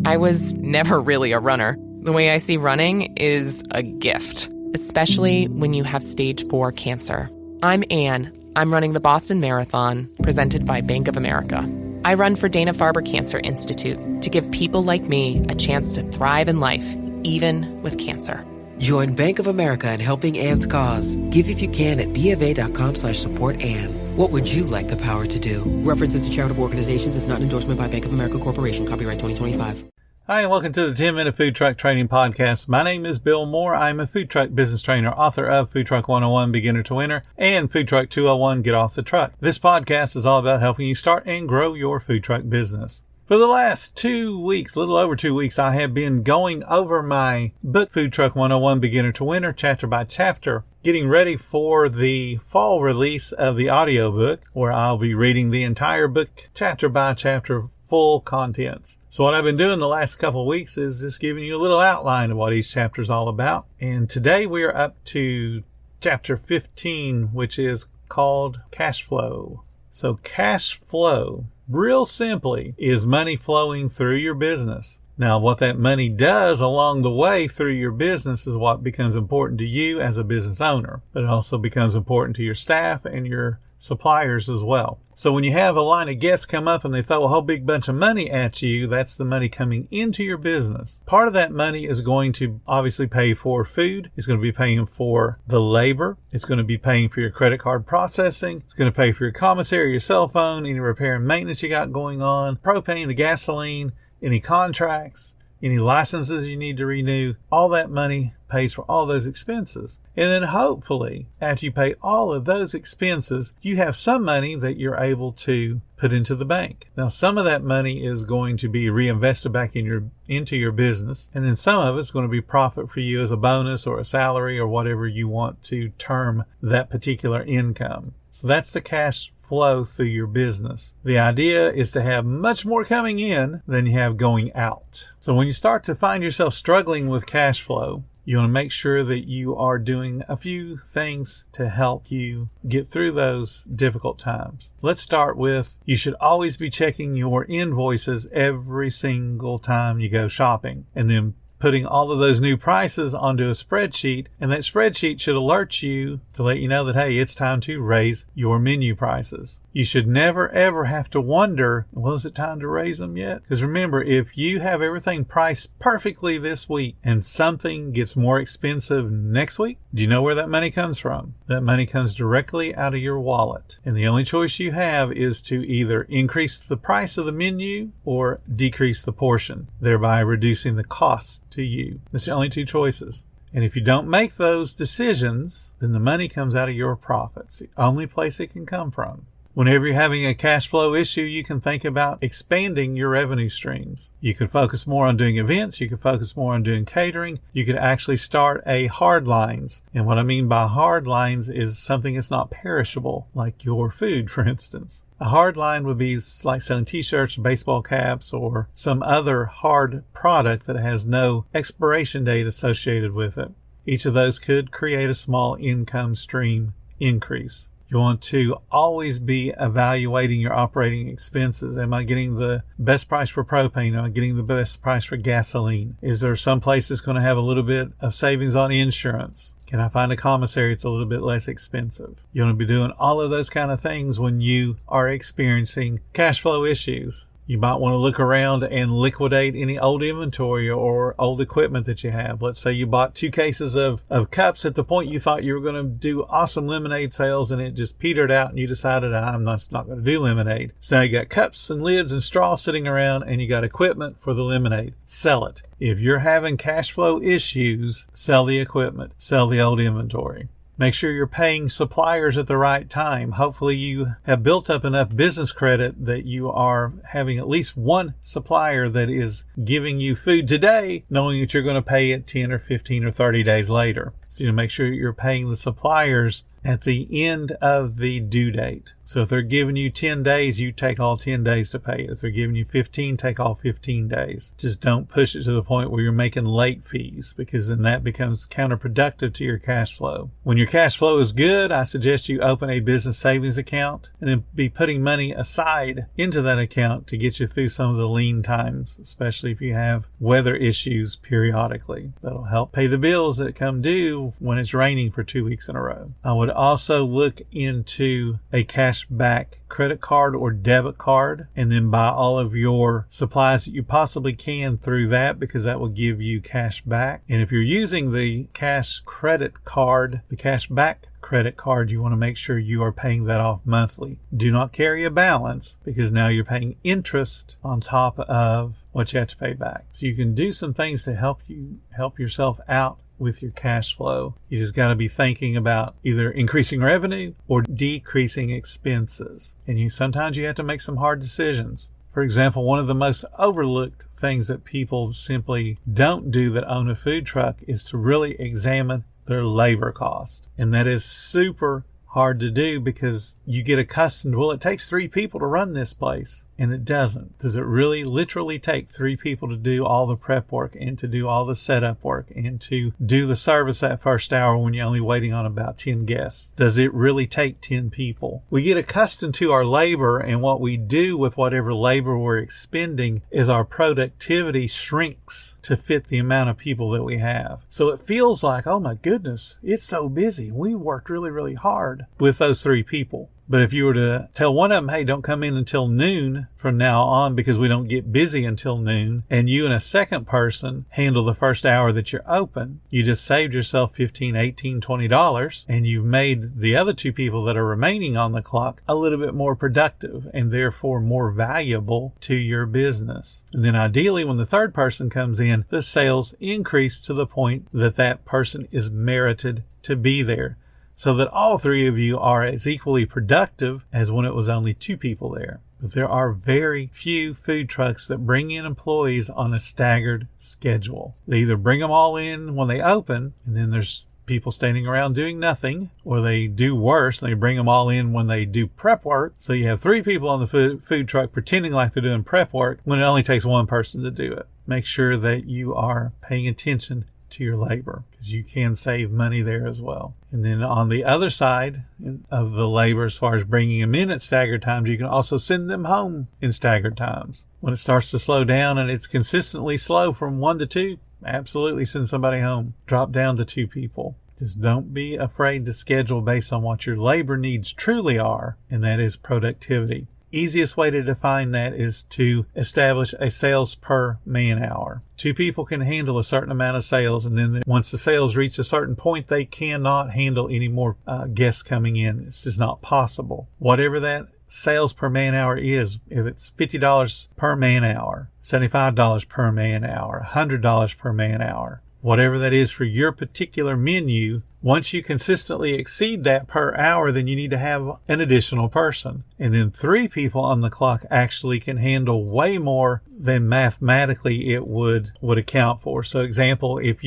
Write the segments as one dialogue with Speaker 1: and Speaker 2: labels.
Speaker 1: I was never really a runner. The way I see running is a gift, especially when you have stage 4 cancer. I'm Anne. I'm running the Boston Marathon, presented by Bank of America. I run for Dana-Farber Cancer Institute to give people like me a chance to thrive in life, even with cancer.
Speaker 2: Join Bank of America in helping Anne's cause. Give if you can at BofA.com/supportAnne. What would you like the power to do? References to charitable organizations is not an endorsement by Bank of America Corporation. Copyright 2025.
Speaker 3: Hi, and welcome to the 10-Minute Food Truck Training Podcast. My name is Bill Moore. I'm a food truck business trainer, author of Food Truck 101, Beginner to Winner, and Food Truck 201, Get Off the Truck. This podcast is all about helping you start and grow your food truck business. For the last 2 weeks, a little over 2 weeks, I have been going over my book, Food Truck 101, Beginner to Winner, chapter by chapter, getting ready for the fall release of the audiobook, where I'll be reading the entire book, chapter by chapter, full contents. So what I've been doing the last couple of weeks is just giving you a little outline of what each chapter is all about. And today we are up to chapter 15, which is called Cash Flow. So cash flow, real simply, is money flowing through your business. Now, what that money does along the way through your business is what becomes important to you as a business owner, but it also becomes important to your staff and your suppliers as well. So when you have a line of guests come up and they throw a whole big bunch of money at you, that's the money coming into your business. Part of that money is going to obviously pay for food. It's going to be paying for the labor. It's going to be paying for your credit card processing. It's going to pay for your commissary, your cell phone, any repair and maintenance you got going on, propane, the gasoline, any contracts, any licenses you need to renew. All that money pays for all those expenses. And then hopefully, after you pay all of those expenses, you have some money that you're able to put into the bank. Now, some of that money is going to be reinvested back into your business. And then some of it's going to be profit for you as a bonus or a salary or whatever you want to term that particular income. So that's the cash flow through your business. The idea is to have much more coming in than you have going out. So when you start to find yourself struggling with cash flow, you want to make sure that you are doing a few things to help you get through those difficult times. Let's start with, you should always be checking your invoices every single time you go shopping, and then putting all of those new prices onto a spreadsheet, and that spreadsheet should alert you to let you know that, hey, it's time to raise your menu prices. You should never, ever have to wonder, well, is it time to raise them yet? Because remember, if you have everything priced perfectly this week and something gets more expensive next week, do you know where that money comes from? That money comes directly out of your wallet. And the only choice you have is to either increase the price of the menu or decrease the portion, thereby reducing the cost to you. That's the only two choices. And if you don't make those decisions, then the money comes out of your profits. The only place it can come from. Whenever you're having a cash flow issue, you can think about expanding your revenue streams. You could focus more on doing events. You could focus more on doing catering. You could actually start a hard lines. And what I mean by hard lines is something that's not perishable, like your food, for instance. A hard line would be like selling t-shirts, baseball caps, or some other hard product that has no expiration date associated with it. Each of those could create a small income stream increase. You want to always be evaluating your operating expenses. Am I getting the best price for propane? Am I getting the best price for gasoline? Is there some place that's going to have a little bit of savings on insurance? Can I find a commissary that's a little bit less expensive? You want to be doing all of those kind of things when you are experiencing cash flow issues. You might want to look around and liquidate any old inventory or old equipment that you have. Let's say you bought 2 cases of cups at the point you thought you were going to do awesome lemonade sales, and it just petered out and you decided, I'm not going to do lemonade. So now you got cups and lids and straw sitting around and you got equipment for the lemonade. Sell it. If you're having cash flow issues, sell the equipment, sell the old inventory. Make sure you're paying suppliers at the right time. Hopefully you have built up enough business credit that you are having at least one supplier that is giving you food today, knowing that you're going to pay it 10 or 15 or 30 days later. So you make sure you're paying the suppliers at the end of the due date. So if they're giving you 10 days, you take all 10 days to pay it. If they're giving you 15, take all 15 days. Just don't push it to the point where you're making late fees, because then that becomes counterproductive to your cash flow. When your cash flow is good, I suggest you open a business savings account and then be putting money aside into that account to get you through some of the lean times, especially if you have weather issues periodically. That'll help pay the bills that come due when it's raining for 2 weeks in a row. I would also look into a cash back credit card or debit card, and then buy all of your supplies that you possibly can through that, because that will give you cash back. And if you're using the cash credit card, the cash back credit card, you want to make sure you are paying that off monthly. Do not carry a balance, because now you're paying interest on top of what you have to pay back. So you can do some things to help yourself out with your cash flow. You just got to be thinking about either increasing revenue or decreasing expenses. And sometimes you have to make some hard decisions. For example, one of the most overlooked things that people simply don't do that own a food truck is to really examine their labor cost. And that is super hard to do, because you get accustomed, well, it takes 3 people to run this place. And it doesn't. Does it really literally take 3 people to do all the prep work and to do all the setup work and to do the service that first hour when you're only waiting on about 10 guests? Does it really take 10 people? We get accustomed to our labor, and what we do with whatever labor we're expending is our productivity shrinks to fit the amount of people that we have. So it feels like, oh my goodness, it's so busy. We worked really, really hard with those 3 people. But if you were to tell one of them, hey, don't come in until noon from now on because we don't get busy until noon, and you and a second person handle the first hour that you're open, you just saved yourself $15, $18, $20, and you've made the other 2 people that are remaining on the clock a little bit more productive and therefore more valuable to your business. And then ideally, when the third person comes in, the sales increase to the point that that person is merited to be there, so that all 3 of you are as equally productive as when it was only 2 people there. But there are very few food trucks that bring in employees on a staggered schedule. They either bring them all in when they open, and then there's people standing around doing nothing, or they do worse, and they bring them all in when they do prep work. So you have 3 people on the food truck pretending like they're doing prep work when it only takes 1 person to do it. Make sure that you are paying attention to your labor, because you can save money there as well. And then on the other side of the labor, as far as bringing them in at staggered times, you can also send them home in staggered times. When it starts to slow down and it's consistently slow from 1 to 2, absolutely send somebody home. Drop down to 2 people. Just don't be afraid to schedule based on what your labor needs truly are, and that is productivity. Easiest way to define that is to establish a sales per man hour. 2 people can handle a certain amount of sales, and then once the sales reach a certain point, they cannot handle any more guests coming in. It's just not possible. Whatever that sales per man hour is, if it's $50 per man hour, $75 per man hour, $100 per man hour, whatever that is for your particular menu, once you consistently exceed that per hour, then you need to have an additional person. And then 3 people on the clock actually can handle way more than mathematically it would account for. So example, if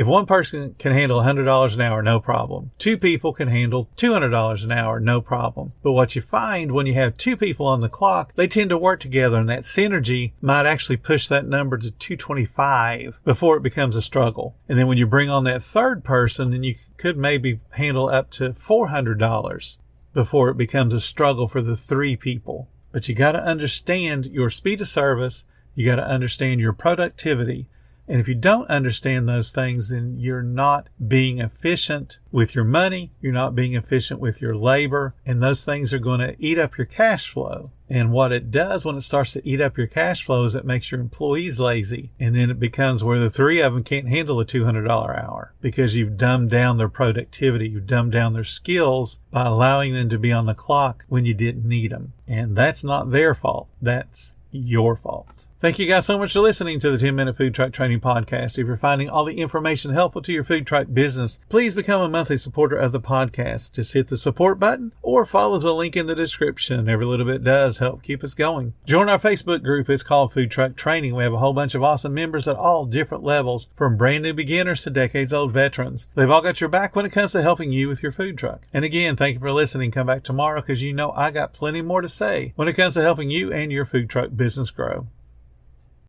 Speaker 3: 1 person can handle $100 an hour, no problem. 2 people can handle $200 an hour, no problem. But what you find when you have 2 people on the clock, they tend to work together, and that synergy might actually push that number to 225 before it becomes a struggle. And then when you bring on that third person, then you could maybe handle up to $400 before it becomes a struggle for the 3 people. But you got to understand your speed of service. You got to understand your productivity. And if you don't understand those things, then you're not being efficient with your money. You're not being efficient with your labor. And those things are going to eat up your cash flow. And what it does when it starts to eat up your cash flow is it makes your employees lazy. And then it becomes where the 3 of them can't handle a $200 hour because you've dumbed down their productivity. You've dumbed down their skills by allowing them to be on the clock when you didn't need them. And that's not their fault. That's your fault. Thank you guys so much for listening to the 10-Minute Food Truck Training Podcast. If you're finding all the information helpful to your food truck business, please become a monthly supporter of the podcast. Just hit the support button or follow the link in the description. Every little bit does help keep us going. Join our Facebook group. It's called Food Truck Training. We have a whole bunch of awesome members at all different levels, from brand new beginners to decades-old veterans. They've all got your back when it comes to helping you with your food truck. And again, thank you for listening. Come back tomorrow because you know I got plenty more to say when it comes to helping you and your food truck business grow.